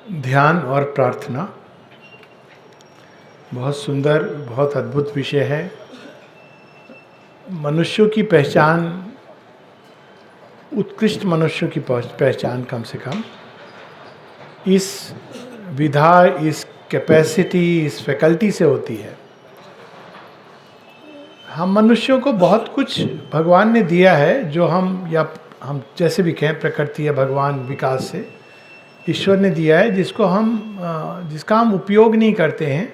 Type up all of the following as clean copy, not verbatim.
ध्यान और प्रार्थना बहुत सुंदर, बहुत अद्भुत विषय है। मनुष्यों की पहचान, उत्कृष्ट मनुष्यों की पहचान कम से कम इस विधा, इस कैपेसिटी, इस फैकल्टी से होती है। हम मनुष्यों को बहुत कुछ भगवान ने दिया है जो हम जैसे भी कहें, प्रकृति या भगवान विकास से ईश्वर ने दिया है, जिसका हम उपयोग नहीं करते हैं,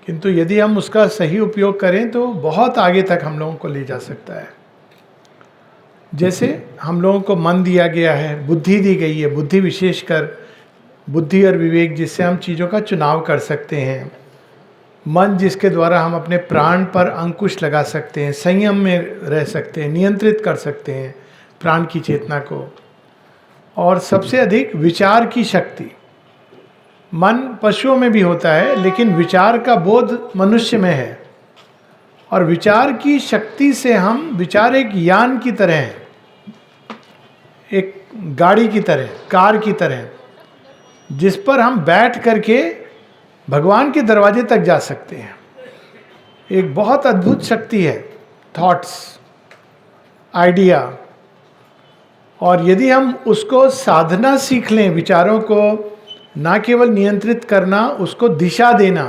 किंतु यदि हम उसका सही उपयोग करें तो बहुत आगे तक हम लोगों को ले जा सकता है। जैसे हम लोगों को मन दिया गया है, बुद्धि दी गई है, बुद्धि विशेषकर बुद्धि और विवेक, जिससे हम चीज़ों का चुनाव कर सकते हैं। मन जिसके द्वारा हम अपने प्राण पर अंकुश लगा सकते हैं, संयम में रह सकते हैं, नियंत्रित कर सकते हैं प्राण की चेतना को। और सबसे अधिक विचार की शक्ति। मन पशुओं में भी होता है, लेकिन विचार का बोध मनुष्य में है। और विचार की शक्ति से विचार एक यान की तरह है, एक गाड़ी की तरह, कार की तरह, जिस पर हम बैठ करके भगवान के दरवाजे तक जा सकते हैं। एक बहुत अद्भुत शक्ति है थॉट्स, आइडिया। और यदि हम उसको साधना सीख लें, विचारों को ना केवल नियंत्रित करना, उसको दिशा देना,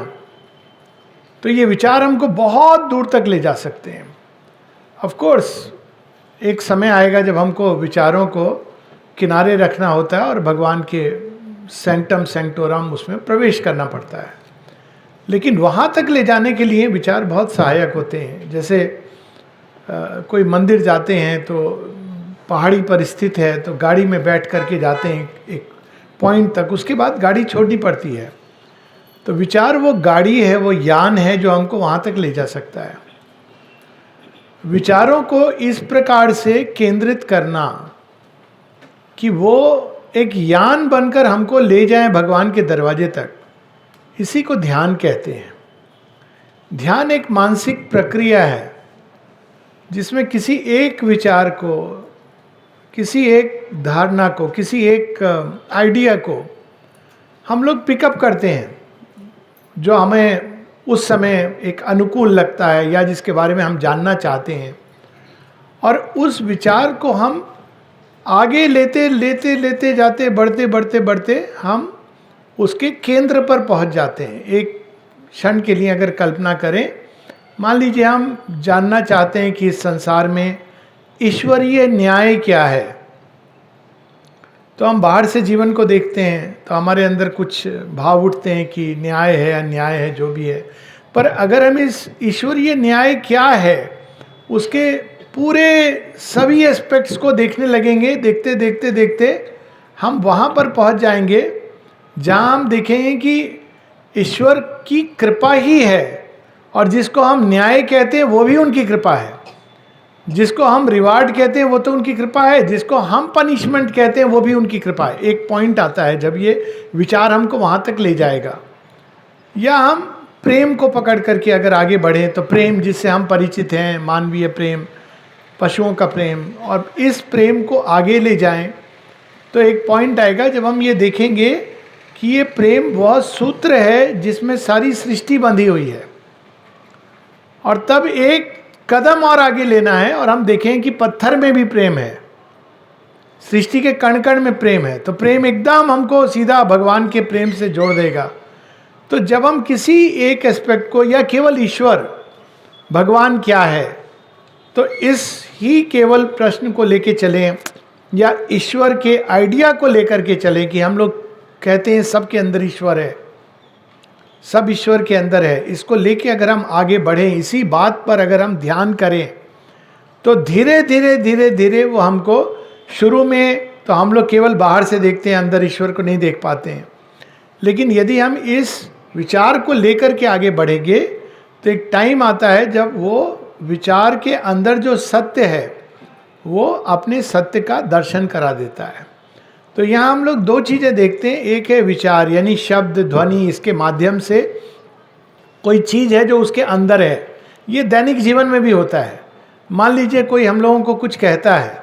तो ये विचार हमको बहुत दूर तक ले जा सकते हैं। ऑफ कोर्स एक समय आएगा जब हमको विचारों को किनारे रखना होता है और भगवान के सेंटम सेंक्टोरम उसमें प्रवेश करना पड़ता है। लेकिन वहाँ तक ले जाने के लिए विचार बहुत सहायक होते हैं। जैसे कोई मंदिर जाते हैं तो पहाड़ी पर स्थित है, तो गाड़ी में बैठ करके जाते हैं एक पॉइंट तक, उसके बाद गाड़ी छोड़नी पड़ती है। तो विचार वो गाड़ी है, वो यान है जो हमको वहाँ तक ले जा सकता है। विचारों को इस प्रकार से केंद्रित करना कि वो एक यान बनकर हमको ले जाएं भगवान के दरवाजे तक, इसी को ध्यान कहते हैं। ध्यान एक मानसिक प्रक्रिया है जिसमें किसी एक विचार को, किसी एक धारणा को, किसी एक आइडिया को हम लोग पिकअप करते हैं जो हमें उस समय एक अनुकूल लगता है या जिसके बारे में हम जानना चाहते हैं। और उस विचार को हम आगे लेते लेते लेते जाते, बढ़ते बढ़ते बढ़ते हम उसके केंद्र पर पहुंच जाते हैं। एक क्षण के लिए अगर कल्पना करें, मान लीजिए हम जानना चाहते हैं कि इस संसार में ईश्वरीय न्याय क्या है। तो हम बाहर से जीवन को देखते हैं तो हमारे अंदर कुछ भाव उठते हैं कि न्याय है, अन्याय है, जो भी है। पर अगर हम इस ईश्वरीय न्याय क्या है उसके पूरे सभी एस्पेक्ट्स को देखने लगेंगे, देखते देखते देखते हम वहाँ पर पहुँच जाएंगे जहाँ हम देखेंगे कि ईश्वर की कृपा ही है, और जिसको हम न्याय कहते हैं वो भी उनकी कृपा है, जिसको हम रिवार्ड कहते हैं वो तो उनकी कृपा है, जिसको हम पनिशमेंट कहते हैं वो भी उनकी कृपा है। एक पॉइंट आता है जब ये विचार हमको वहाँ तक ले जाएगा। या हम प्रेम को पकड़ करके अगर आगे बढ़ें तो प्रेम जिससे हम परिचित हैं, मानवीय प्रेम, पशुओं का प्रेम, और इस प्रेम को आगे ले जाएं तो एक पॉइंट आएगा जब हम ये देखेंगे कि ये प्रेम वह सूत्र है जिसमें सारी सृष्टि बंधी हुई है। और तब एक कदम और आगे लेना है और हम देखें कि पत्थर में भी प्रेम है, सृष्टि के कण कण में प्रेम है। तो प्रेम एकदम हमको सीधा भगवान के प्रेम से जोड़ देगा। तो जब हम किसी एक एस्पेक्ट को, या केवल ईश्वर, भगवान क्या है, तो इस ही केवल प्रश्न को लेके चलें, या ईश्वर के आइडिया को लेकर के चलें कि हम लोग कहते हैं सबके अंदर ईश्वर है, सब ईश्वर के अंदर है, इसको लेके अगर हम आगे बढ़ें, इसी बात पर अगर हम ध्यान करें, तो धीरे धीरे धीरे धीरे वो हमको, शुरू में तो हम लोग केवल बाहर से देखते हैं, अंदर ईश्वर को नहीं देख पाते हैं। लेकिन यदि हम इस विचार को लेकर के आगे बढ़ेंगे तो एक टाइम आता है जब वो विचार के अंदर जो सत्य है वो अपने सत्य का दर्शन करा देता है। तो यहाँ हम लोग दो चीज़ें देखते हैं। एक है विचार, यानी शब्द, ध्वनि, इसके माध्यम से कोई चीज़ है जो उसके अंदर है। ये दैनिक जीवन में भी होता है। मान लीजिए कोई हम लोगों को कुछ कहता है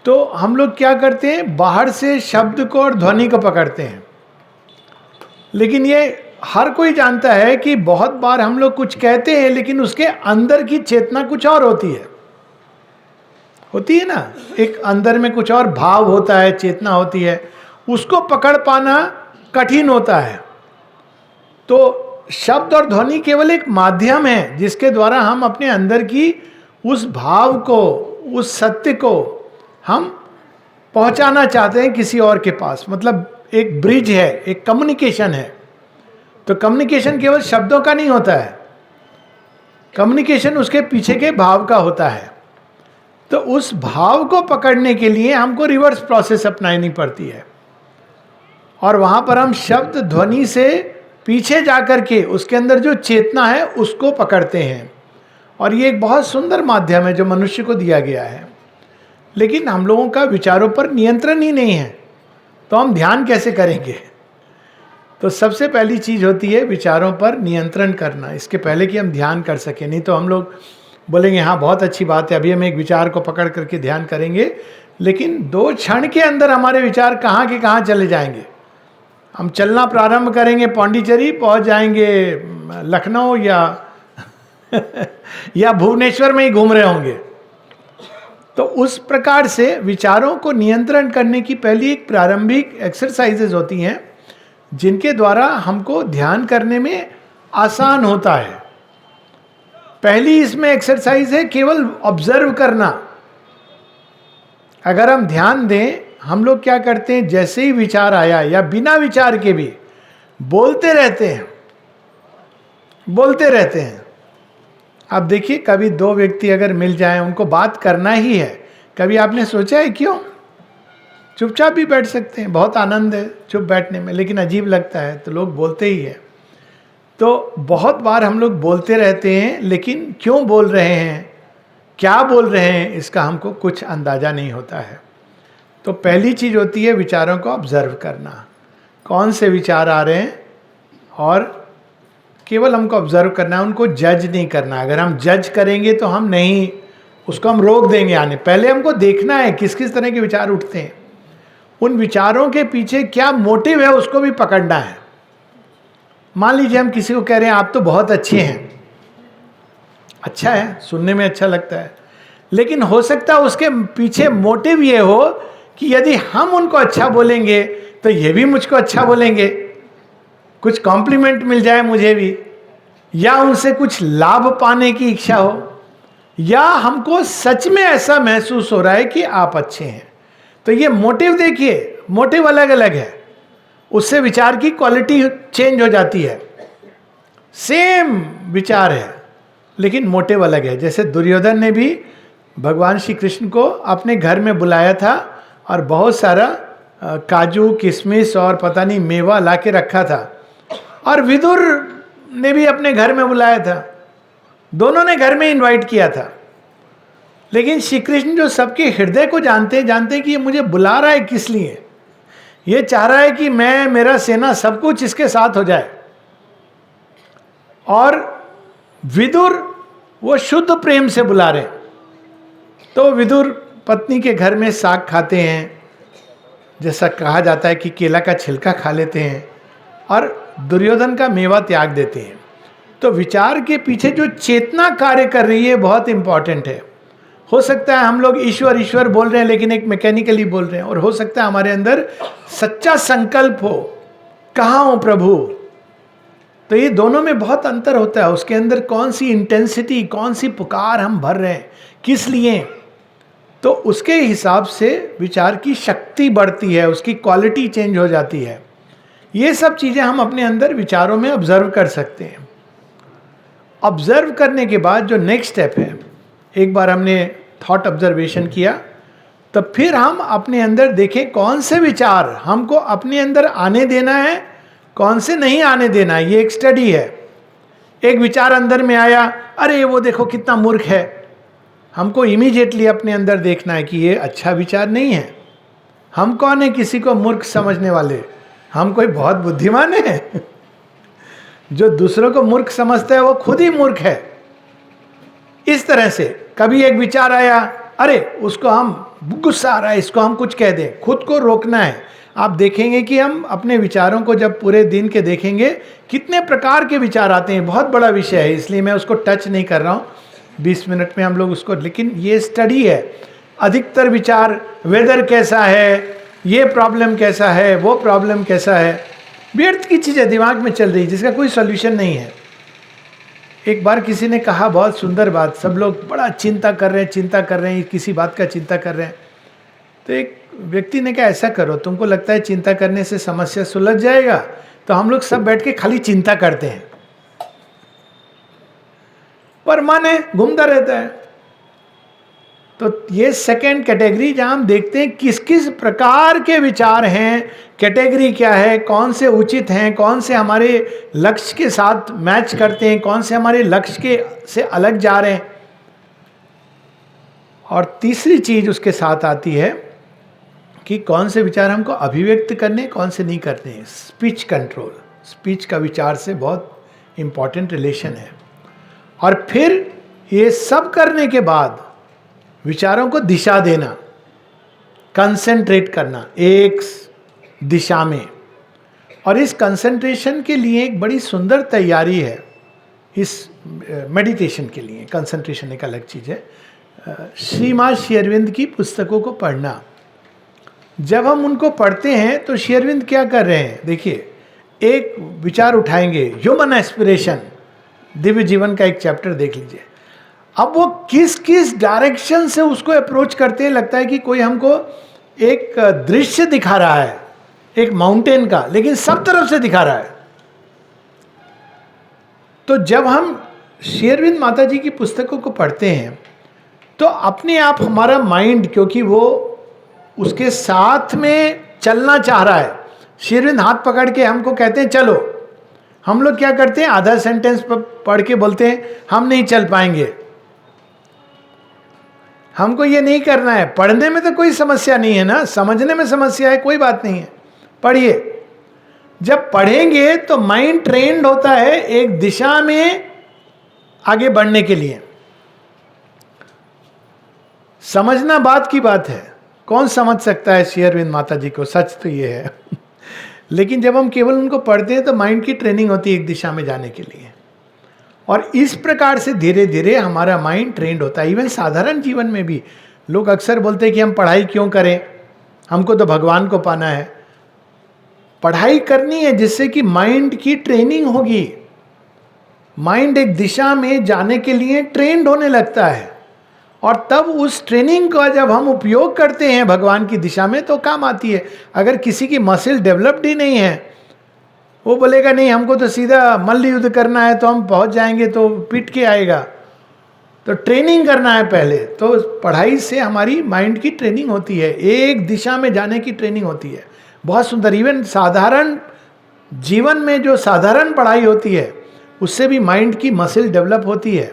तो हम लोग क्या करते हैं, बाहर से शब्द को और ध्वनि को पकड़ते हैं, लेकिन ये हर कोई जानता है कि बहुत बार हम लोग कुछ कहते हैं लेकिन उसके अंदर की चेतना कुछ और होती है ना, एक अंदर में कुछ और भाव होता है, चेतना होती है, उसको पकड़ पाना कठिन होता है। तो शब्द और ध्वनि केवल एक माध्यम है जिसके द्वारा हम अपने अंदर की उस भाव को, उस सत्य को हम पहुंचाना चाहते हैं किसी और के पास। मतलब एक ब्रिज है, एक कम्युनिकेशन है। तो कम्युनिकेशन केवल शब्दों का नहीं होता है, कम्युनिकेशन उसके पीछे के भाव का होता है। तो उस भाव को पकड़ने के लिए हमको रिवर्स प्रोसेस अपनानी पड़ती है, और वहां पर हम शब्द ध्वनि से पीछे जाकर के उसके अंदर जो चेतना है उसको पकड़ते हैं। और ये एक बहुत सुंदर माध्यम है जो मनुष्य को दिया गया है, लेकिन हम लोगों का विचारों पर नियंत्रण ही नहीं है, तो हम ध्यान कैसे करेंगे? तो सबसे पहली चीज होती है विचारों पर नियंत्रण करना, इसके पहले कि हम ध्यान कर सकें। नहीं तो हम लोग बोलेंगे हाँ बहुत अच्छी बात है, अभी हम एक विचार को पकड़ करके ध्यान करेंगे, लेकिन 2 क्षण के अंदर हमारे विचार कहाँ के कहाँ चले जाएंगे। हम चलना प्रारंभ करेंगे, पौंडीचेरी पहुँच जाएंगे, लखनऊ या भुवनेश्वर में ही घूम रहे होंगे। तो उस प्रकार से विचारों को नियंत्रण करने की पहली एक प्रारंभिक एक्सरसाइजेज होती हैं जिनके द्वारा हमको ध्यान करने में आसान होता है। पहली इसमें एक्सरसाइज है केवल ऑब्जर्व करना। अगर हम ध्यान दें, हम लोग क्या करते हैं, जैसे ही विचार आया या बिना विचार के भी बोलते रहते हैं। अब देखिए, कभी 2 व्यक्ति अगर मिल जाएं, उनको बात करना ही है, कभी आपने सोचा है क्यों? चुपचाप भी बैठ सकते हैं, बहुत आनंद है चुप बैठने में, लेकिन अजीब लगता है तो लोग बोलते ही हैं। तो बहुत बार हम लोग बोलते रहते हैं, लेकिन क्यों बोल रहे हैं, क्या बोल रहे हैं, इसका हमको कुछ अंदाज़ा नहीं होता है। तो पहली चीज़ होती है विचारों को ऑब्जर्व करना, कौन से विचार आ रहे हैं, और केवल हमको ऑब्जर्व करना है, उनको जज नहीं करना। अगर हम जज करेंगे तो हम नहीं, उसको हम रोक देंगे आने। पहले हमको देखना है किस किस तरह के विचार उठते हैं, उन विचारों के पीछे क्या मोटिव है उसको भी पकड़ना है। मान लीजिए हम किसी को कह रहे हैं आप तो बहुत अच्छे हैं, अच्छा है, सुनने में अच्छा लगता है, लेकिन हो सकता है उसके पीछे मोटिव ये हो कि यदि हम उनको अच्छा बोलेंगे तो ये भी मुझको अच्छा बोलेंगे, कुछ कॉम्प्लीमेंट मिल जाए मुझे भी, या उनसे कुछ लाभ पाने की इच्छा हो, या हमको सच में ऐसा महसूस हो रहा है कि आप अच्छे हैं। तो ये मोटिव देखिए, मोटिव अलग अलग है, उससे विचार की क्वालिटी चेंज हो जाती है। सेम विचार है लेकिन मोटिव अलग है। जैसे दुर्योधन ने भी भगवान श्री कृष्ण को अपने घर में बुलाया था और बहुत सारा काजू किशमिश और पता नहीं मेवा ला के रखा था, और विदुर ने भी अपने घर में बुलाया था, दोनों ने घर में इनवाइट किया था। लेकिन श्री कृष्ण जो सबके हृदय को जानते हैं कि ये मुझे बुला रहा है किस लिए, ये चाह रहा है कि मैं, मेरा सेना, सब कुछ इसके साथ हो जाए। और विदुर वो शुद्ध प्रेम से बुला रहे। तो विदुर पत्नी के घर में साग खाते हैं, जैसा कहा जाता है कि केला का छिलका खा लेते हैं, और दुर्योधन का मेवा त्याग देते हैं। तो विचार के पीछे जो चेतना कार्य कर रही है बहुत इंपॉर्टेंट है। हो सकता है हम लोग ईश्वर ईश्वर बोल रहे हैं लेकिन एक मैकेनिकली बोल रहे हैं, और हो सकता है हमारे अंदर सच्चा संकल्प हो, कहाँ हो प्रभु। तो ये दोनों में बहुत अंतर होता है, उसके अंदर कौन सी इंटेंसिटी, कौन सी पुकार हम भर रहे हैं, किस लिए। तो उसके हिसाब से विचार की शक्ति बढ़ती है, उसकी क्वालिटी चेंज हो जाती है। ये सब चीज़ें हम अपने अंदर विचारों में ऑब्जर्व कर सकते हैं। ऑब्जर्व करने के बाद जो नेक्स्ट स्टेप है, एक बार हमने थॉट ऑब्जर्वेशन किया, तो फिर हम अपने अंदर देखें कौन से विचार हमको अपने अंदर आने देना है, कौन से नहीं आने देना है। ये एक स्टडी है। एक विचार अंदर में आया, अरे वो देखो कितना मूर्ख है, हमको इमीडिएटली अपने अंदर देखना है कि ये अच्छा विचार नहीं है। हम कौन है किसी को मूर्ख समझने वाले? हम कोई बहुत बुद्धिमान है? जो दूसरों को मूर्ख समझता है वो खुद ही मूर्ख है। इस तरह से कभी एक विचार आया, अरे उसको हम गुस्सा आ रहा है, इसको हम कुछ कह दें, खुद को रोकना है। आप देखेंगे कि हम अपने विचारों को जब पूरे दिन के देखेंगे, कितने प्रकार के विचार आते हैं। बहुत बड़ा विषय है, इसलिए मैं उसको टच नहीं कर रहा हूँ 20 मिनट में हम लोग उसको, लेकिन ये स्टडी है। अधिकतर विचार वेदर कैसा है, ये प्रॉब्लम कैसा है, वो प्रॉब्लम कैसा है, व्यर्थ की चीज़ें दिमाग में चल रही जिसका कोई सॉल्यूशन नहीं है। एक बार किसी ने कहा बहुत सुंदर बात, सब लोग बड़ा चिंता कर रहे हैं, किसी बात का चिंता कर रहे हैं। तो एक व्यक्ति ने कहा ऐसा करो, तुमको लगता है चिंता करने से समस्या सुलझ जाएगा, तो हम लोग सब बैठ के खाली चिंता करते हैं, पर मन है घूमता रहता है। तो ये सेकेंड कैटेगरी जहां हम देखते हैं किस किस प्रकार के विचार हैं, कैटेगरी क्या है, कौन से उचित हैं, कौन से हमारे लक्ष्य के साथ मैच करते हैं, कौन से हमारे लक्ष्य के से अलग जा रहे हैं। और तीसरी चीज उसके साथ आती है कि कौन से विचार हमको अभिव्यक्त करने, कौन से नहीं करने हैं। स्पीच कंट्रोल, स्पीच का विचार से बहुत इंपॉर्टेंट रिलेशन है। और फिर ये सब करने के बाद विचारों को दिशा देना, कंसंट्रेट करना एक दिशा में। और इस कंसंट्रेशन के लिए एक बड़ी सुंदर तैयारी है। इस मेडिटेशन के लिए कंसंट्रेशन एक अलग चीज़ है। श्रीमान श्री अरविंद की पुस्तकों को पढ़ना, जब हम उनको पढ़ते हैं तो श्री अरविंद क्या कर रहे हैं, देखिए एक विचार उठाएंगे, ह्यूमन एस्पिरेशन, दिव्य जीवन का एक चैप्टर देख लीजिए। अब वो किस किस डायरेक्शन से उसको अप्रोच करते हैं, लगता है कि कोई हमको एक दृश्य दिखा रहा है, एक माउंटेन का, लेकिन सब तरफ से दिखा रहा है। तो जब हम श्री अरविंद माता जी की पुस्तकों को पढ़ते हैं तो अपने आप हमारा माइंड, क्योंकि वो उसके साथ में चलना चाह रहा है, श्री अरविंद हाथ पकड़ के हमको कहते हैं चलो, हम लोग क्या करते हैं, आधा सेंटेंस पढ़ के बोलते हैं हम नहीं चल पाएंगे, हमको ये नहीं करना है। पढ़ने में तो कोई समस्या नहीं है ना, समझने में समस्या है, कोई बात नहीं है, पढ़िए। जब पढ़ेंगे तो माइंड ट्रेंड होता है एक दिशा में आगे बढ़ने के लिए। समझना बात की बात है, कौन समझ सकता है श्री अरविंद माता जी को, सच तो ये है लेकिन जब हम केवल उनको पढ़ते हैं तो माइंड की ट्रेनिंग होती है एक दिशा में जाने के लिए। और इस प्रकार से धीरे धीरे हमारा माइंड ट्रेंड होता है। इवन साधारण जीवन में भी लोग अक्सर बोलते हैं कि हम पढ़ाई क्यों करें, हमको तो भगवान को पाना है। पढ़ाई करनी है जिससे कि माइंड की ट्रेनिंग होगी, माइंड एक दिशा में जाने के लिए ट्रेंड होने लगता है, और तब उस ट्रेनिंग का जब हम उपयोग करते हैं भगवान की दिशा में तो काम आती है। अगर किसी की मसल डेवलप्ड ही नहीं है, वो बोलेगा नहीं हमको तो सीधा मल्ल युद्ध करना है तो हम पहुंच जाएंगे, तो पिट के आएगा। तो ट्रेनिंग करना है पहले। तो पढ़ाई से हमारी माइंड की ट्रेनिंग होती है, एक दिशा में जाने की ट्रेनिंग होती है। बहुत सुंदर। इवन साधारण जीवन में जो साधारण पढ़ाई होती है उससे भी माइंड की मसल डेवलप होती है।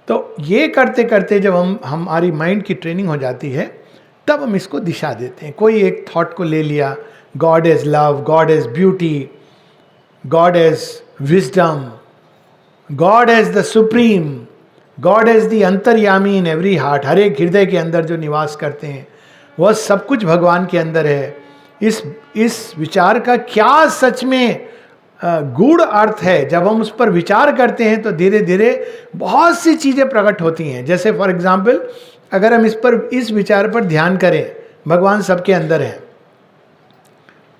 तो ये करते करते जब हमारी माइंड की ट्रेनिंग हो जाती है तब हम इसको दिशा देते हैं। कोई एक थॉट को ले लिया, God is love, God is beauty, God as wisdom, God as the supreme, God as the अंतर्यामी in every heart, हर एक हृदय के अंदर जो निवास करते हैं वह सब कुछ भगवान के अंदर है। इस विचार का क्या सच में गूढ़ अर्थ है, जब हम उस पर विचार करते हैं तो धीरे धीरे बहुत सी चीज़ें प्रकट होती हैं। जैसे फॉर एग्जाम्पल अगर हम इस विचार पर ध्यान करें भगवान सबके अंदर है,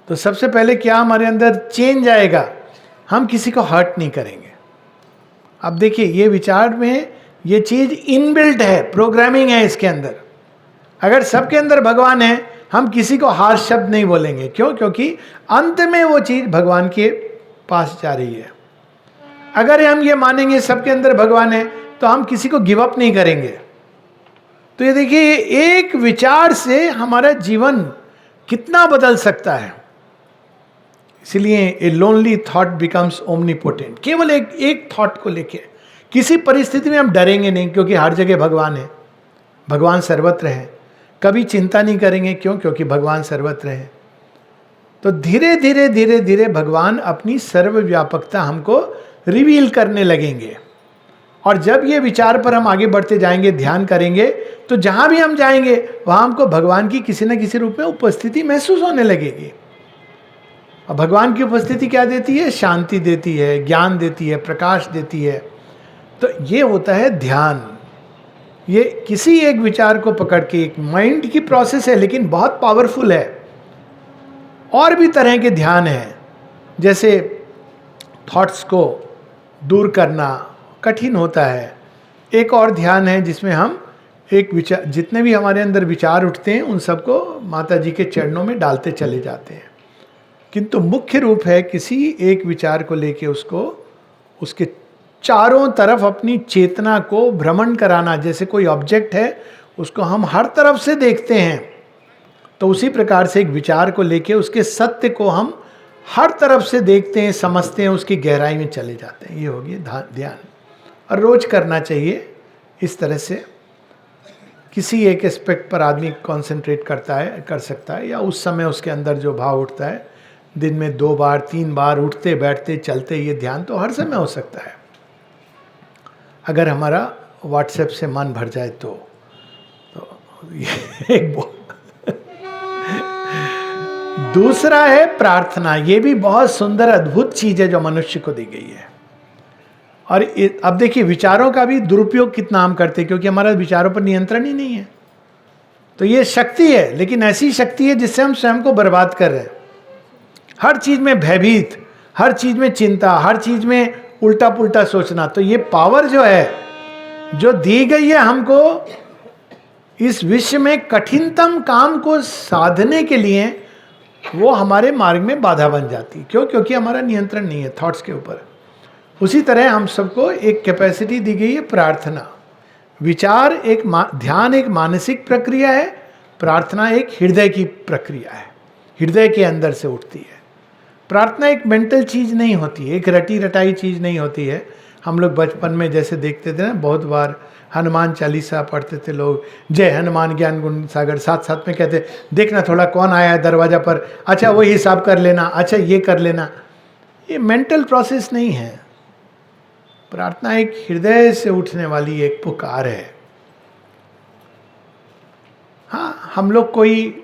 तो सबसे पहले क्या हमारे अंदर चेंज आएगा, हम किसी को हर्ट नहीं करेंगे। अब देखिए ये विचार में ये चीज़ इनबिल्ट है, प्रोग्रामिंग है इसके अंदर। अगर सबके अंदर भगवान है हम किसी को हार्श शब्द नहीं बोलेंगे। क्यों? क्योंकि अंत में वो चीज़ भगवान के पास जा रही है। अगर हम ये मानेंगे सबके अंदर भगवान है तो हम किसी को गिव अप नहीं करेंगे। तो ये देखिए एक विचार से हमारा जीवन कितना बदल सकता है। इसलिए a lonely thought becomes omnipotent. केवल एक थॉट को लेके किसी परिस्थिति में हम डरेंगे नहीं, क्योंकि हर जगह भगवान है, भगवान सर्वत्र है। कभी चिंता नहीं करेंगे, क्यों? क्योंकि भगवान सर्वत्र है। तो धीरे धीरे धीरे धीरे भगवान अपनी सर्वव्यापकता हमको रिवील करने लगेंगे। और जब ये विचार पर हम आगे बढ़ते जाएंगे, ध्यान करेंगे, तो जहां भी हम जाएंगे वहां हमको भगवान की किसी न किसी रूप में उपस्थिति महसूस होने लगेगी। और भगवान की उपस्थिति क्या देती है? शांति देती है, ज्ञान देती है, प्रकाश देती है। तो ये होता है ध्यान। ये किसी एक विचार को पकड़ के, एक माइंड की प्रोसेस है लेकिन बहुत पावरफुल है। और भी तरह के ध्यान हैं, जैसे थॉट्स को दूर करना कठिन होता है। एक और ध्यान है जिसमें हम एक विचार, जितने भी हमारे अंदर विचार उठते हैं उन सबको माता जी के चरणों में डालते चले जाते हैं। किंतु मुख्य रूप है किसी एक विचार को लेके उसको, उसके चारों तरफ अपनी चेतना को भ्रमण कराना। जैसे कोई ऑब्जेक्ट है उसको हम हर तरफ से देखते हैं, तो उसी प्रकार से एक विचार को लेके उसके सत्य को हम हर तरफ से देखते हैं, समझते हैं, उसकी गहराई में चले जाते हैं। ये होगी ध्यान। और रोज करना चाहिए इस तरह से। किसी एक एस्पेक्ट पर आदमी कंसंट्रेट करता है, कर सकता है, या उस समय उसके अंदर जो भाव उठता है, दिन में 2 बार 3 बार उठते बैठते चलते, ये ध्यान तो हर समय हो सकता है अगर हमारा व्हाट्सएप से मन भर जाए तो ये एक दूसरा है प्रार्थना। ये भी बहुत सुंदर अद्भुत चीज है जो मनुष्य को दी गई है। और अब देखिए विचारों का भी दुरुपयोग कितना हम करते हैं, क्योंकि हमारा विचारों पर नियंत्रण ही नहीं है। तो ये शक्ति है, लेकिन ऐसी शक्ति है जिससे हम स्वयं को बर्बाद कर रहे हैं। हर चीज में भयभीत, हर चीज में चिंता, हर चीज में उल्टा पुल्टा सोचना। तो ये पावर जो है, जो दी गई है हमको इस विश्व में कठिनतम काम को साधने के लिए, वो हमारे मार्ग में बाधा बन जाती। क्यों? क्योंकि हमारा नियंत्रण नहीं है थॉट्स के ऊपर। उसी तरह हम सबको एक कैपेसिटी दी गई है प्रार्थना। विचार एक ध्यान एक मानसिक प्रक्रिया है, प्रार्थना एक हृदय की प्रक्रिया है, हृदय के अंदर से उठती है। प्रार्थना एक मेंटल चीज़ नहीं होती है, एक रटी रटाई चीज़ नहीं होती है। हम लोग बचपन में जैसे देखते थे ना, बहुत बार हनुमान चालीसा पढ़ते थे लोग, जय हनुमान ज्ञान गुण सागर, साथ साथ में कहते देखना थोड़ा कौन आया है दरवाजा पर, अच्छा वही हिसाब कर लेना, अच्छा ये कर लेना। ये मेंटल प्रोसेस नहीं है। प्रार्थना एक हृदय से उठने वाली एक पुकार है। हाँ, हम लोग कोई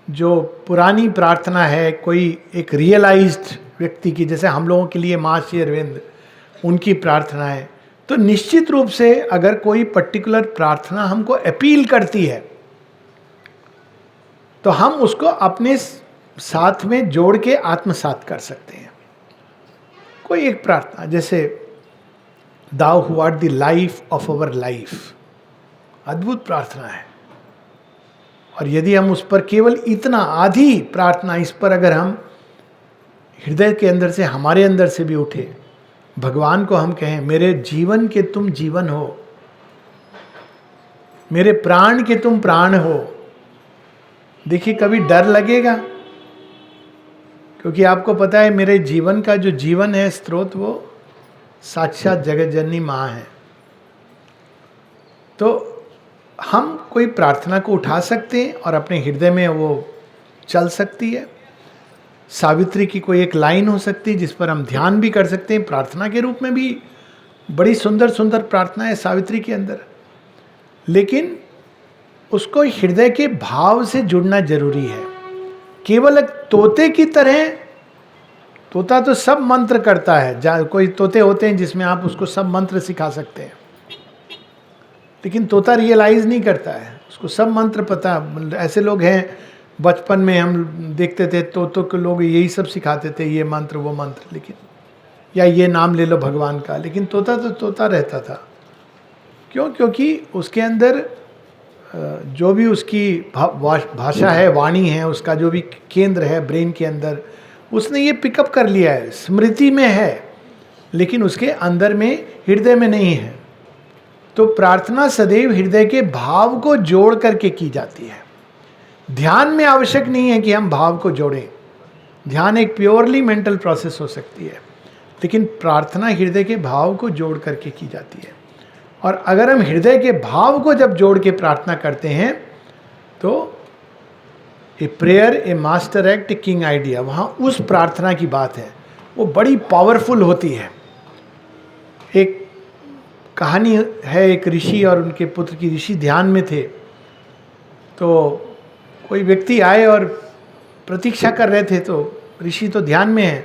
जो पुरानी प्रार्थना है, कोई एक रियलाइज्ड व्यक्ति की, जैसे हम लोगों के लिए माँ श्री अरविंद, उनकी प्रार्थना है, तो निश्चित रूप से अगर कोई पर्टिकुलर प्रार्थना हमको अपील करती है तो हम उसको अपने साथ में जोड़ के आत्मसात कर सकते हैं। कोई एक प्रार्थना जैसे thou who are the life of our life, अद्भुत प्रार्थना है। और यदि हम उस पर केवल इतना आधी प्रार्थना, इस पर अगर हम हृदय के अंदर से, हमारे अंदर से भी उठे, भगवान को हम कहें मेरे जीवन के तुम जीवन हो, मेरे प्राण के तुम प्राण हो। देखिए कभी डर लगेगा, क्योंकि आपको पता है मेरे जीवन का जो जीवन है स्रोत, वो साक्षात जगत जननी माँ है। तो हम कोई प्रार्थना को उठा सकते हैं और अपने हृदय में वो चल सकती है। सावित्री की कोई एक लाइन हो सकती है जिस पर हम ध्यान भी कर सकते हैं। प्रार्थना के रूप में भी बड़ी सुंदर सुंदर प्रार्थना है सावित्री के अंदर, लेकिन उसको हृदय के भाव से जुड़ना जरूरी है। केवल एक तोते की तरह, तोता तो सब मंत्र करता है, कोई तोते होते हैं जिसमें आप उसको सब मंत्र सिखा सकते हैं, लेकिन तोता रियलाइज नहीं करता है, उसको सब मंत्र पता। ऐसे लोग हैं, बचपन में हम देखते थे तोतों के लोग यही सब सिखाते थे, ये मंत्र वो मंत्र, लेकिन या ये नाम ले लो भगवान का, लेकिन तोता तो तोता रहता था। क्यों? क्योंकि उसके अंदर जो भी उसकी भाषा है, वाणी है, उसका जो भी केंद्र है ब्रेन के अंदर, उसने ये पिकअप कर लिया है, स्मृति में है, लेकिन उसके अंदर में, हृदय में नहीं है। तो प्रार्थना सदैव हृदय के भाव को जोड़ करके की जाती है। ध्यान में आवश्यक नहीं है कि हम भाव को जोड़ें, ध्यान एक प्योरली मेंटल प्रोसेस हो सकती है, लेकिन प्रार्थना हृदय के भाव को जोड़ करके की जाती है। और अगर हम हृदय के भाव को जब जोड़ के प्रार्थना करते हैं तो a prayer A master act a king idea, वहाँ उस प्रार्थना की बात है, वो बड़ी पावरफुल होती है। एक कहानी है, एक ऋषि और उनके पुत्र की। ऋषि ध्यान में थे, तो कोई व्यक्ति आए और प्रतीक्षा कर रहे थे, तो ऋषि तो ध्यान में है,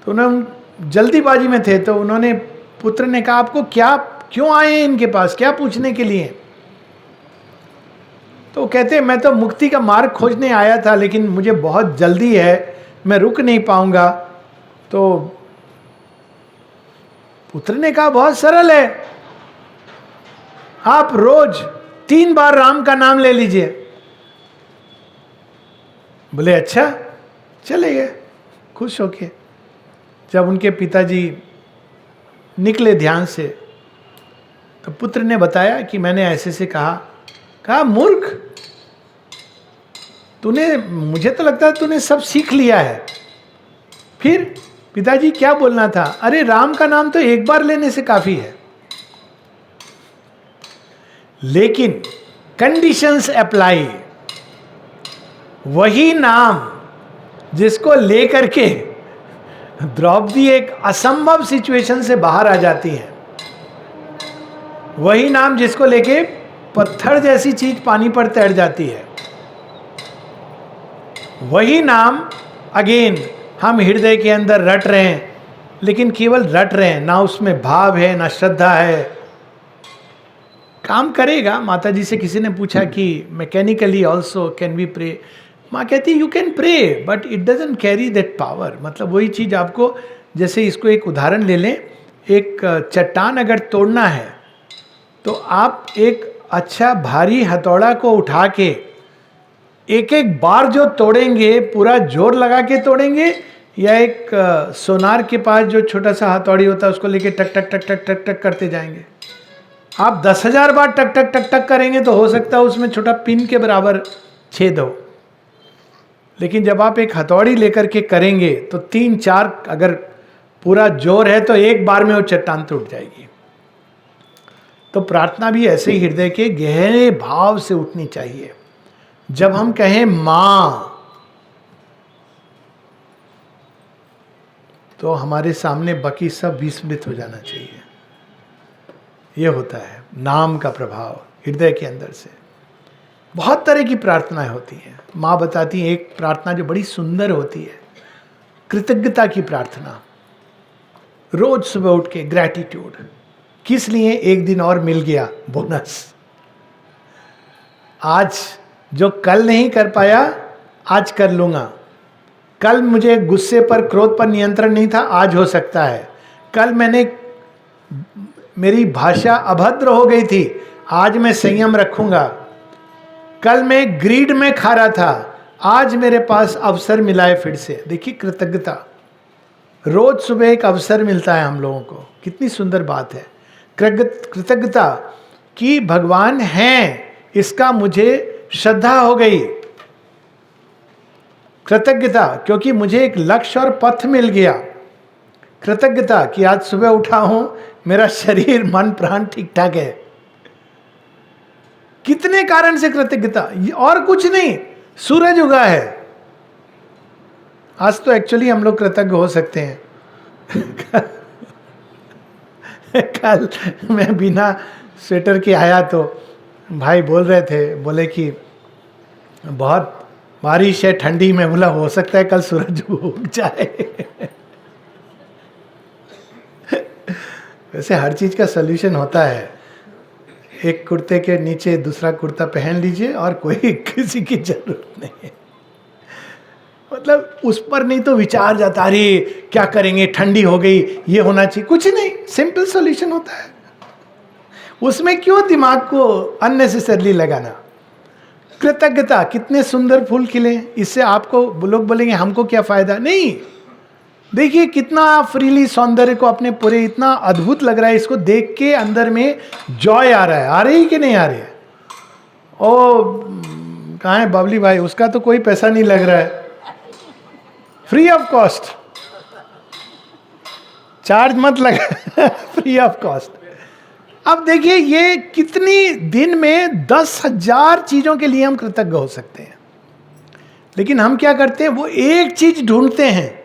तो उन्होंने जल्दीबाजी में थे, तो उन्होंने, पुत्र ने कहा आपको क्या, क्यों आए हैं इनके पास, क्या पूछने के लिए? तो कहते मैं तो मुक्ति का मार्ग खोजने आया था, लेकिन मुझे बहुत जल्दी है, मैं रुक नहीं पाऊंगा। तो पुत्र ने कहा बहुत सरल है, आप रोज 3 बार राम का नाम ले लीजिए। बोले अच्छा, चले गए खुश होके। जब उनके पिताजी निकले ध्यान से, तो पुत्र ने बताया कि मैंने ऐसे से कहा मूर्ख, तूने, मुझे तो लगता है तूने सब सीख लिया है। फिर पिताजी क्या बोलना था? अरे राम का नाम तो एक बार लेने से काफी है। लेकिन कंडीशंस अप्लाई। वही नाम जिसको लेकर के द्रौपदी एक असंभव सिचुएशन से बाहर आ जाती है, वही नाम जिसको लेके पत्थर जैसी चीज पानी पर तैर जाती है, वही नाम अगेन हम हृदय के अंदर रट रहे हैं, लेकिन केवल रट रहे हैं, ना उसमें भाव है, ना श्रद्धा है। काम करेगा। माता जी से किसी ने पूछा कि mechanically also can we pray? माँ कहती you can pray but it doesn't carry that power. मतलब वही चीज़ आपको, जैसे इसको एक उदाहरण ले लें, एक चट्टान अगर तोड़ना है तो आप एक अच्छा भारी हथौड़ा को उठा के एक एक बार जो तोड़ेंगे पूरा जोर लगा के तोड़ेंगे, या एक सोनार के पास जो छोटा सा हथौड़ी होता है उसको लेके टक टक टक टक टक टक करते जाएंगे? आप 10,000 बार टक टक टक टक करेंगे तो हो सकता है उसमें छोटा पिन के बराबर छेद हो, लेकिन जब आप एक हथौड़ी लेकर के करेंगे तो 3-4 अगर पूरा जोर है तो एक बार में वो चट्टान टूट जाएगी। तो प्रार्थना भी ऐसे ही हृदय के गहरे भाव से उठनी चाहिए। जब हम कहें मां, तो हमारे सामने बाकी सब विस्मृत हो जाना चाहिए। यह होता है नाम का प्रभाव हृदय के अंदर से। बहुत तरह की प्रार्थनाएं होती हैं। माँ बताती है एक प्रार्थना जो बड़ी सुंदर होती है, कृतज्ञता की प्रार्थना। रोज सुबह उठ के ग्रैटिट्यूड, किस लिए? एक दिन और मिल गया, बोनस। आज जो कल नहीं कर पाया आज कर लूंगा। कल मुझे गुस्से पर, क्रोध पर नियंत्रण नहीं था, आज हो सकता है। कल मेरी भाषा अभद्र हो गई थी, आज मैं संयम रखूंगा। कल मैं ग्रीड में खा रहा था, आज मेरे पास अवसर मिला है फिर से। देखिए कृतज्ञता, रोज सुबह एक अवसर मिलता है हम लोगों को, कितनी सुंदर बात है। कृतज्ञता कि भगवान हैं, इसका मुझे श्रद्धा हो गई। कृतज्ञता क्योंकि मुझे एक लक्ष्य और पथ मिल गया। कृतज्ञता कि आज सुबह उठा हूं, मेरा शरीर मन प्राण ठीक ठाक है। कितने कारण से कृतज्ञता, और कुछ नहीं, सूरज उगा है। आज तो एक्चुअली हम लोग कृतज्ञ हो सकते हैं। कल मैं बिना स्वेटर के आया तो भाई बोल रहे थे, बोले कि बहुत बारिश है, ठंडी में। बोला हो सकता है कल सूरज उग जाए। वैसे हर चीज का सलूशन होता है। एक कुर्ते के नीचे दूसरा कुर्ता पहन लीजिए और कोई किसी की जरूरत नहीं है। मतलब उस पर नहीं तो विचार जाता, अरे क्या करेंगे, ठंडी हो गई, ये होना चाहिए। कुछ नहीं, सिंपल सॉल्यूशन होता है। उसमें क्यों दिमाग को अननेसेसरली लगाना। कृतज्ञता, कितने सुंदर फूल खिले, इससे आपको लोग बोलेंगे हमको क्या फायदा। नहीं, देखिए कितना फ्रीली सौंदर्य को अपने पूरे, इतना अद्भुत लग रहा है। इसको देख के अंदर में जॉय आ रहा है। आ रही कि नहीं आ रही है? ओ कहाँ है बबली भाई, उसका तो कोई पैसा नहीं लग रहा है, फ्री ऑफ कॉस्ट, चार्ज मत लगा, फ्री ऑफ कॉस्ट। अब देखिए ये कितनी दिन में 10,000 चीजों के लिए हम कृतज्ञ हो सकते हैं, लेकिन हम क्या करते हैं, वो एक चीज ढूंढते हैं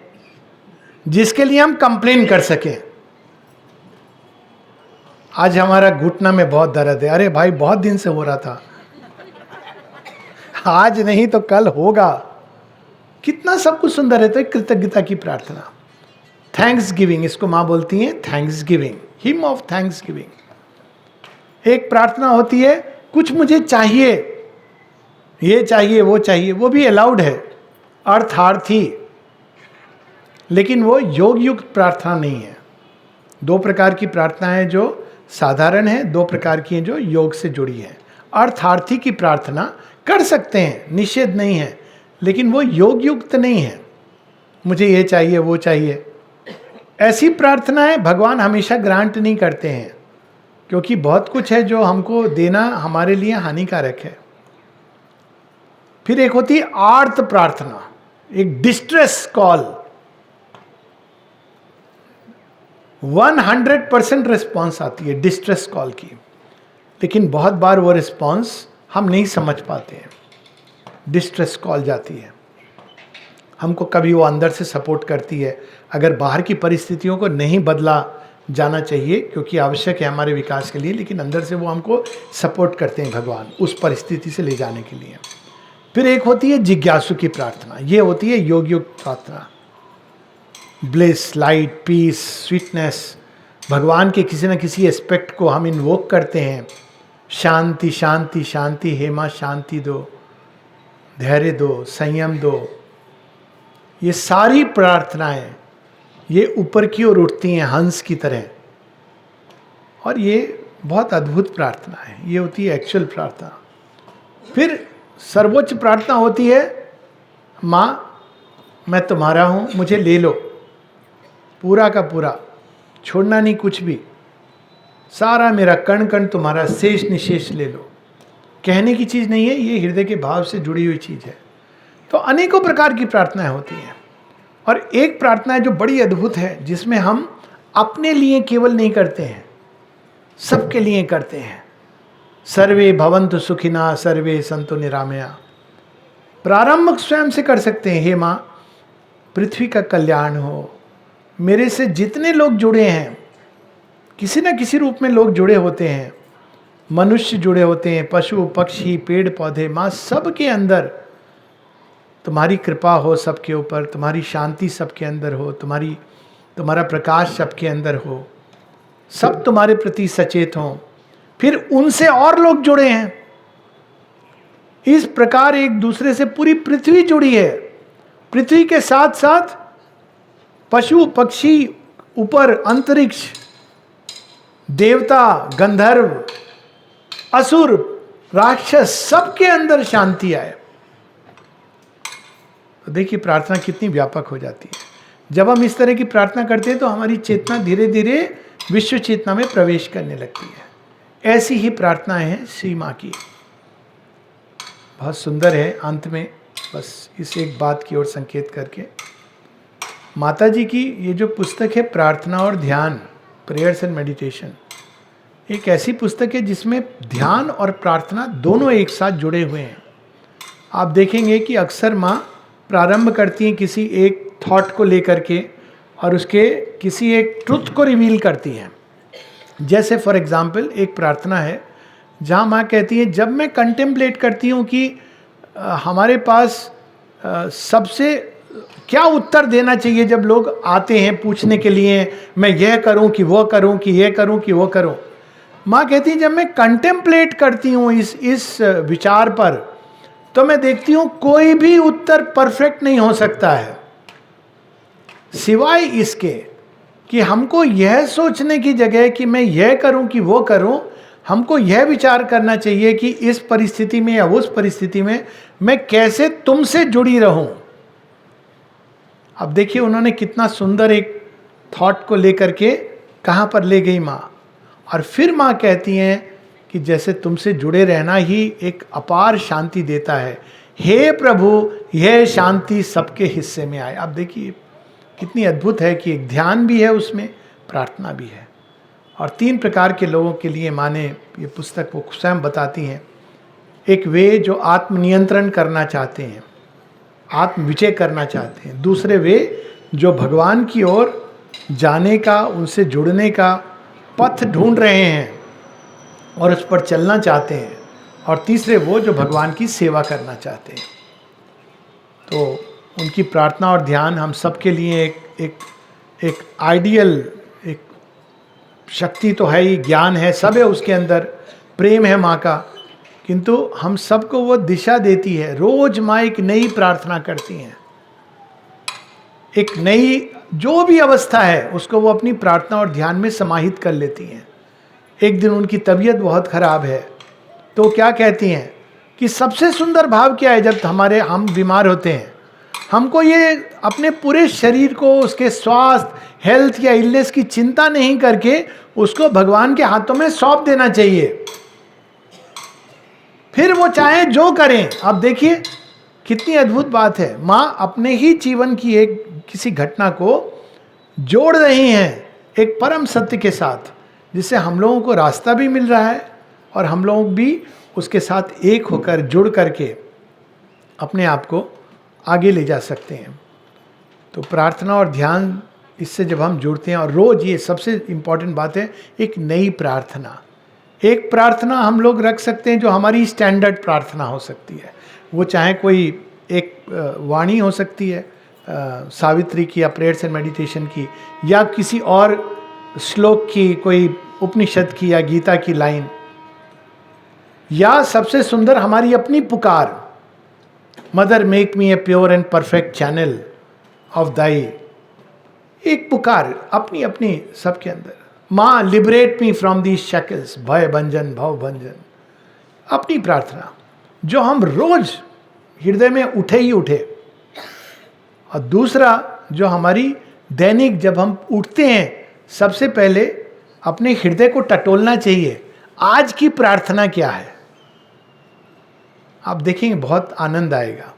जिसके लिए हम कंप्लेन कर सकें। आज हमारा घुटना में बहुत दर्द है, अरे भाई बहुत दिन से हो रहा था, आज नहीं तो कल होगा। कितना सब कुछ सुंदर है। तो एक कृतज्ञता की प्रार्थना, थैंक्स गिविंग, इसको माँ बोलती हैं thanks giving, him of thanks giving. एक प्रार्थना होती है कुछ मुझे चाहिए, ये चाहिए वो चाहिए, वो भी अलाउड है, अर्थार्थी, लेकिन वो योग युक्त प्रार्थना नहीं है। दो प्रकार की प्रार्थना है जो साधारण है, दो प्रकार की हैं जो योग से जुड़ी है। अर्थार्थी की प्रार्थना कर सकते हैं, निषेध नहीं है, लेकिन वो योग युक्त नहीं है। मुझे ये चाहिए वो चाहिए, ऐसी प्रार्थनाएं भगवान हमेशा ग्रांट नहीं करते हैं, क्योंकि बहुत कुछ है जो हमको देना हमारे लिए हानिकारक है। फिर एक होती है आर्त प्रार्थना, एक डिस्ट्रेस कॉल, 100% रिस्पॉन्स आती है डिस्ट्रेस कॉल की, लेकिन बहुत बार वो रिस्पॉन्स हम नहीं समझ पाते हैं। डिस्ट्रेस कॉल जाती है, हमको कभी वो अंदर से सपोर्ट करती है। अगर बाहर की परिस्थितियों को नहीं बदला जाना चाहिए, क्योंकि आवश्यक है हमारे विकास के लिए, लेकिन अंदर से वो हमको सपोर्ट करते हैं भगवान उस परिस्थिति से ले जाने के लिए। फिर एक होती है जिज्ञासु की प्रार्थना, ये होती है योग युक्त प्रार्थना, ब्लिस, लाइट, पीस, स्वीटनेस, भगवान के किसी न किसी एस्पेक्ट को हम इन्वोक करते हैं। शांति शांति शांति, हे माँ शांति दो, धैर्य दो, संयम दो। ये सारी प्रार्थनाएं ये ऊपर की ओर उठती हैं हंस की तरह, और ये बहुत अद्भुत प्रार्थना है। ये होती है एक्चुअल प्रार्थना। फिर सर्वोच्च प्रार्थना होती है, माँ मैं तुम्हारा हूँ, मुझे ले लो, पूरा का पूरा, छोड़ना नहीं कुछ भी, सारा मेरा कण कण तुम्हारा, शेष निशेष ले लो। कहने की चीज़ नहीं है, ये हृदय के भाव से जुड़ी हुई चीज़ है। तो अनेकों प्रकार की प्रार्थनाएं होती हैं, और एक प्रार्थना है जो बड़ी अद्भुत है, जिसमें हम अपने लिए केवल नहीं करते हैं, सबके लिए करते हैं। सर्वे भवन्तु सुखिना सर्वे सन्तु निरामया। प्रारंभ स्वयं से कर सकते हैं, हे माँ पृथ्वी का कल्याण हो, मेरे से जितने लोग जुड़े हैं, किसी न किसी रूप में लोग जुड़े होते हैं, मनुष्य जुड़े होते हैं, पशु पक्षी पेड़ पौधे, माँ सबके अंदर तुम्हारी कृपा हो, सबके ऊपर तुम्हारी शांति सबके अंदर हो, तुम्हारा प्रकाश सबके अंदर हो, सब तुम्हारे प्रति सचेत हों। फिर उनसे और लोग जुड़े हैं, इस प्रकार एक दूसरे से पूरी पृथ्वी जुड़ी है। पृथ्वी के साथ साथ पशु पक्षी, ऊपर अंतरिक्ष, देवता, गंधर्व, असुर, राक्षस, सबके अंदर शांति आए। तो देखिए प्रार्थना कितनी व्यापक हो जाती है। जब हम इस तरह की प्रार्थना करते हैं तो हमारी चेतना धीरे धीरे विश्व चेतना में प्रवेश करने लगती है। ऐसी ही प्रार्थनाएं हैं श्री माँ की, बहुत सुंदर है। अंत में बस इस एक बात की ओर संकेत करके, माता जी की ये जो पुस्तक है प्रार्थना और ध्यान, प्रेयर्स एंड मेडिटेशन, एक ऐसी पुस्तक है जिसमें ध्यान और प्रार्थना दोनों एक साथ जुड़े हुए हैं। आप देखेंगे कि अक्सर माँ प्रारंभ करती हैं किसी एक थॉट को लेकर के, और उसके किसी एक ट्रुथ को रिवील करती हैं। जैसे फॉर एग्जाम्पल एक प्रार्थना है जहाँ माँ कहती है, जब मैं कंटेम्पलेट करती हूँ कि हमारे पास सबसे क्या उत्तर देना चाहिए जब लोग आते हैं पूछने के लिए, मैं यह करूं कि वो करूं कि यह करूं कि वो करूं, माँ कहती है जब मैं कंटेम्पलेट करती हूँ इस विचार पर, तो मैं देखती हूँ कोई भी उत्तर परफेक्ट नहीं हो सकता है, सिवाय इसके कि हमको यह सोचने की जगह कि मैं यह करूं कि वो करूं, हमको यह विचार करना चाहिए कि इस परिस्थिति में या उस परिस्थिति में मैं कैसे तुमसे जुड़ी रहूं। अब देखिए उन्होंने कितना सुंदर एक थॉट को लेकर के कहाँ पर ले गई माँ। और फिर माँ कहती हैं कि जैसे तुमसे जुड़े रहना ही एक अपार शांति देता है, हे प्रभु यह शांति सबके हिस्से में आए। अब देखिए कितनी अद्भुत है कि एक ध्यान भी है उसमें, प्रार्थना भी है। और 3 प्रकार के लोगों के लिए माँ ने ये पुस्तक वो स्वयं बताती हैं। एक वे जो आत्मनियंत्रण करना चाहते हैं, आत्मविजय करना चाहते हैं। दूसरे वे जो भगवान की ओर जाने का, उनसे जुड़ने का, पथ ढूंढ रहे हैं और उस पर चलना चाहते हैं, और तीसरे वो जो भगवान की सेवा करना चाहते हैं। तो उनकी प्रार्थना और ध्यान हम सब के लिए एक आइडियल, एक शक्ति तो है ही, ज्ञान है, सब है उसके अंदर, प्रेम है माँ का, किंतु हम सबको वो दिशा देती है। रोज माँ एक नई प्रार्थना करती हैं, एक नई जो भी अवस्था है उसको वो अपनी प्रार्थना और ध्यान में समाहित कर लेती हैं। एक दिन उनकी तबीयत बहुत खराब है, तो क्या कहती हैं कि सबसे सुंदर भाव क्या है, जब हम बीमार होते हैं, हमको ये अपने पूरे शरीर को, उसके स्वास्थ्य, हेल्थ या इलनेस की चिंता नहीं करके उसको भगवान के हाथों में सौंप देना चाहिए, फिर वो चाहे जो करें। अब देखिए कितनी अद्भुत बात है, माँ अपने ही जीवन की एक किसी घटना को जोड़ रही हैं एक परम सत्य के साथ, जिससे हम लोगों को रास्ता भी मिल रहा है और हम लोग भी उसके साथ एक होकर जुड़ करके अपने आप को आगे ले जा सकते हैं। तो प्रार्थना और ध्यान, इससे जब हम जुड़ते हैं, और रोज, ये सबसे इम्पॉर्टेंट बात है, एक नई प्रार्थना, एक प्रार्थना हम लोग रख सकते हैं जो हमारी स्टैंडर्ड प्रार्थना हो सकती है। वो चाहे कोई एक वाणी हो सकती है सावित्री की या प्रेयर्स एंड मेडिटेशन की, या किसी और श्लोक की, कोई उपनिषद की या गीता की लाइन, या सबसे सुंदर हमारी अपनी पुकार, mother make me a pure and perfect channel of thy. एक पुकार अपनी अपनी सबके अंदर, माँ liberate me from these shackles, भय भंजन भव भंजन, अपनी प्रार्थना जो हम रोज हृदय में उठे ही उठे। और दूसरा जो हमारी दैनिक, जब हम उठते हैं सबसे पहले अपने हृदय को टटोलना चाहिए, आज की प्रार्थना क्या है। आप देखेंगे बहुत आनंद आएगा,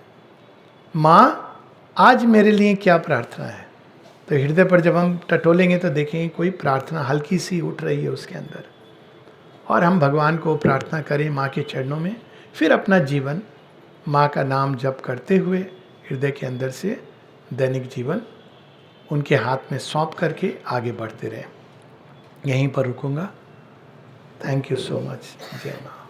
माँ आज मेरे लिए क्या प्रार्थना है। तो हृदय पर जब हम टटोलेंगे तो देखेंगे कोई प्रार्थना हल्की सी उठ रही है उसके अंदर, और हम भगवान को प्रार्थना करें माँ के चरणों में, फिर अपना जीवन माँ का नाम जप करते हुए हृदय के अंदर से दैनिक जीवन उनके हाथ में सौंप करके आगे बढ़ते रहें। यहीं पर रुकूंगा। Thank you so much. जय माँ।